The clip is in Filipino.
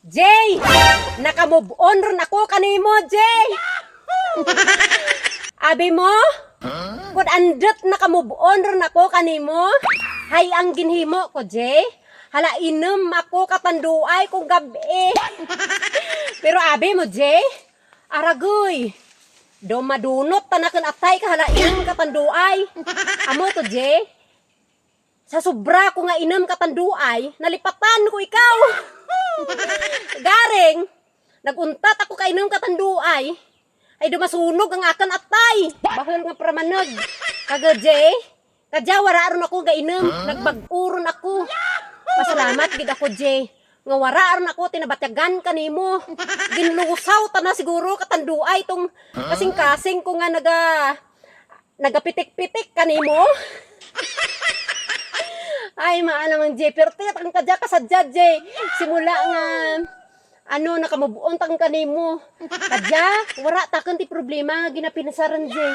Jay! Naka-move on ron ako kanimo, Jay! Abi mo? Kung andot naka-move on ron ako kanimo, hay ang ginhimo ko, Jay. Hala, inom ako katanduay kung gabi. Pero abi mo, Jay, aragoy. Do madunot tanakan atay ka hala inom katanduay. Amo to, Jay. Sa sobra ko nga inom katanduay, nalipatan ko ikaw. Garing, naguntat ako kainom katanduay, ay dumasunog ang akan atay. Bahol nga pramanog. Kaga, Jay, kadya wara ron ako gainom, nagbag-uron ako. Pasalamat gid ako, Jay. Nga wara ron ako tinabatyagan kanimo. Ginlusaw ta na siguro katanduay tong kasing-kasing ko nga nagapitik-pitik kanimo. Ay, naman, Jay. Pero ang kadya ka sadya, Jay. Simula nga, nakamubuon tang kanimo. Kadya, wara takan ti problema, ginapinasaran, Jay.